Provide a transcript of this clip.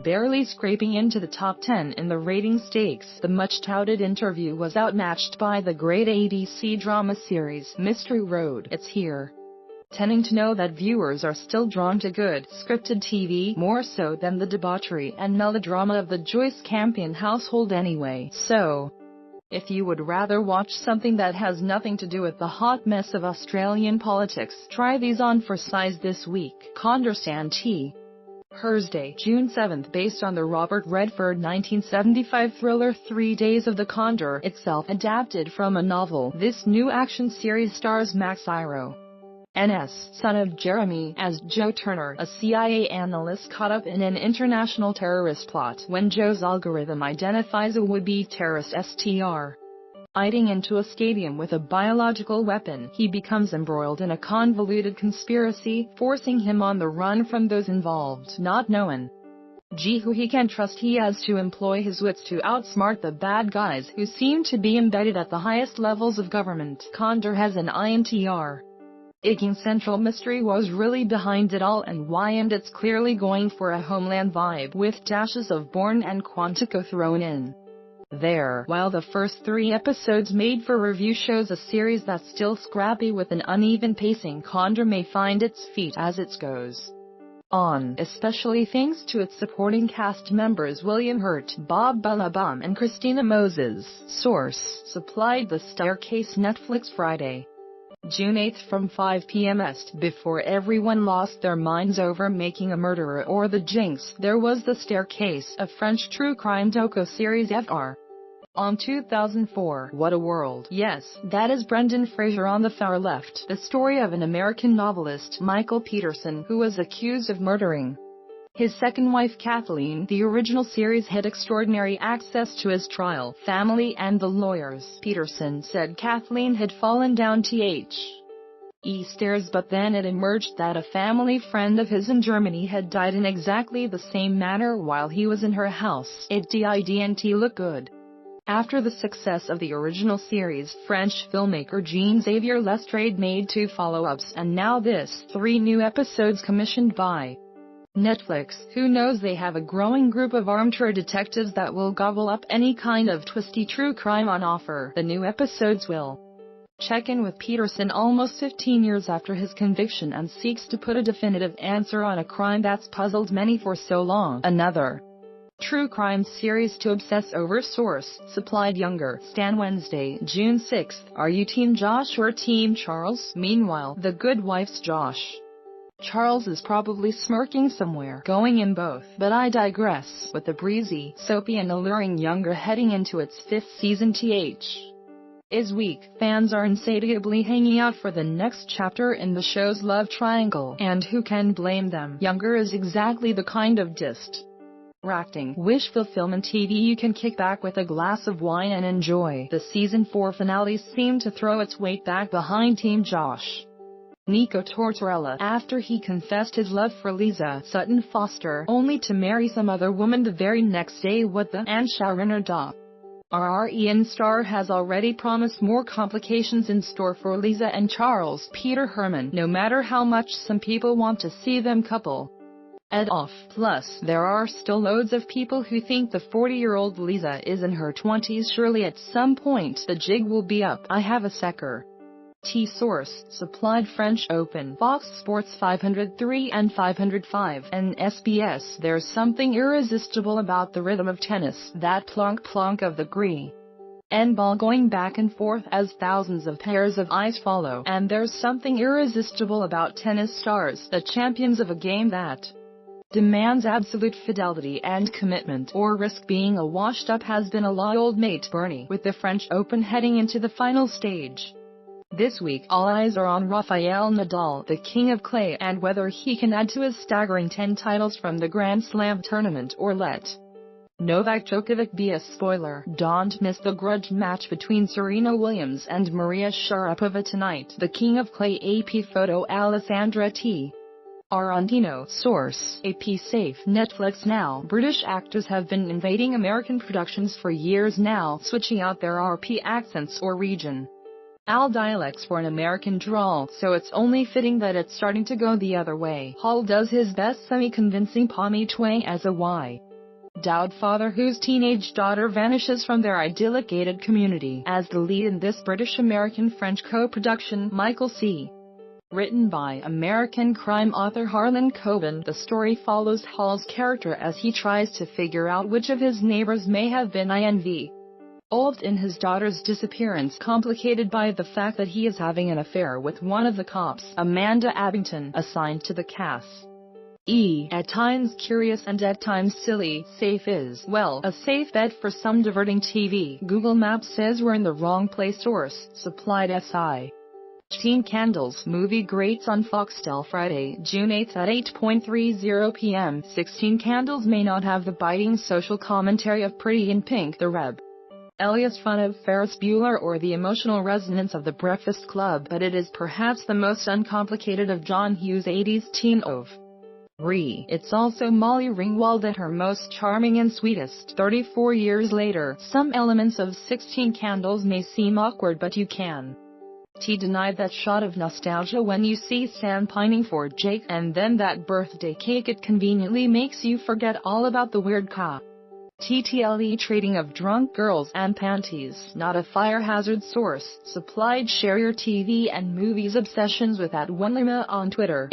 barely scraping into the top 10 in the rating stakes. The much-touted interview was outmatched by the great ABC drama series Mystery Road. It's here. Tending to know that viewers are still drawn to good, scripted TV more so than the debauchery and melodrama of the Joyce Campion household anyway. So, if you would rather watch something that has nothing to do with the hot mess of Australian politics, try these on for size this week. Condor T. Thursday, June 7, based on the Robert Redford 1975 thriller 3 Days of the Condor, itself adapted from a novel. This new action series stars Max Iro, N.S., son of Jeremy, as Joe Turner, a CIA analyst caught up in an international terrorist plot. When Joe's algorithm identifies a would-be terrorist STR hiding into a stadium with a biological weapon, he becomes embroiled in a convoluted conspiracy, forcing him on the run from those involved. Not knowing who he can trust, he has to employ his wits to outsmart the bad guys who seem to be embedded at the highest levels of government. Condor has an INTR. Aching central mystery was really behind it all and why, and it's clearly going for a Homeland vibe with dashes of Bourne and Quantico thrown in there. While the first 3 episodes made for review shows a series that's still scrappy with an uneven pacing, Condor may find its feet as it goes on, especially thanks to its supporting cast members William Hurt, Bob Balaban, and Christina Moses. Source supplied The Staircase. Netflix. Friday, June 8 from 5 p.m. Est. Before everyone lost their minds over Making a Murderer or The Jinx, there was The Staircase, a French true crime doco-series fr. on 2004. What a world. Yes, that is Brendan Fraser on the far left. The story of an American novelist, Michael Peterson, who was accused of murdering his second wife Kathleen. The original series had extraordinary access to his trial, family and the lawyers. Peterson said Kathleen had fallen down the stairs, but then it emerged that a family friend of his in Germany had died in exactly the same manner while he was in her house. It didn't look good. After the success of the original series, French filmmaker Jean-Xavier Lestrade made 2 follow-ups, and now this, 3 new episodes commissioned by Netflix. Who knows, they have a growing group of armchair detectives that will gobble up any kind of twisty true crime on offer. The new episodes will check in with Peterson almost 15 years after his conviction and seeks to put a definitive answer on a crime that's puzzled many for so long. Another true crime series to obsess over. Source supplied Younger. Stan. Wednesday, June 6. Are you Team Josh or Team Charles? Meanwhile, The Good Wife's Josh Charles is probably smirking somewhere, going in both. But I digress. With the breezy, soapy and alluring Younger heading into its 5th season, is weak. Fans are insatiably hanging out for the next chapter in the show's love triangle, and who can blame them? Younger is exactly the kind of distracting, wish-fulfillment TV you can kick back with a glass of wine and enjoy. The season 4 finale seemed to throw its weight back behind Team Josh Nico Tortorella after he confessed his love for Lisa Sutton Foster, only to marry some other woman the very next day. What the? And showrunner RREN star has already promised more complications in store for Lisa and Charles. Peter Herman. No matter how much some people want to see them couple it off. Plus, there are still loads of people who think the 40-year-old Lisa is in her 20s. Surely at some point the jig will be up. I have a second Source supplied French Open. Fox Sports 503 and 505 and SBS. There's something irresistible about the rhythm of tennis, that plonk of the green and ball going back and forth as thousands of pairs of eyes follow. And there's something irresistible about tennis stars, the champions of a game that demands absolute fidelity and commitment, or risk being a washed-up has-been-a-law old mate Bernie. With the French Open heading into the final stage this week, all eyes are on Rafael Nadal, the king of clay, and whether he can add to his staggering 10 titles from the Grand Slam tournament or let Novak Djokovic be a spoiler. Don't miss the grudge match between Serena Williams and Maria Sharapova tonight. The king of clay AP photo Alessandra T. Arantino. Source AP Safe. Netflix. Now, British actors have been invading American productions for years now, switching out their RP accents or region dialects for an American drawl, so it's only fitting that it's starting to go the other way. Hall does his best semi-convincing Pommy twang as a Dowd father whose teenage daughter vanishes from their idyllic gated community as the lead in this British-American-French co-production. Michael C. Written by American crime author Harlan Coben, the story follows Hall's character as he tries to figure out which of his neighbors may have been involved in his daughter's disappearance, complicated by the fact that he is having an affair with one of the cops, Amanda Abington, assigned to the case. At times curious and at times silly. Safe is, well, a safe bet for some diverting TV. Google Maps says we're in the wrong place. Source, supplied SI. 16 Candles movie greats on Foxtel Friday, June 8 at 8:30 p.m. 16 Candles may not have the biting social commentary of Pretty in Pink, The rebellious fun of Ferris Bueller, or the emotional resonance of The Breakfast Club, but it is perhaps the most uncomplicated of John Hughes' 80s teen oeuvre. It's also Molly Ringwald at her most charming and sweetest. 34 years later, some elements of 16 Candles may seem awkward, but you can't deny that shot of nostalgia when you see Stan pining for Jake, and then that birthday cake. It conveniently makes you forget all about the weird TTLE treating of drunk girls and panties. Not a fire hazard. Source, supplied. Share your TV and movies obsessions with @1lima on Twitter.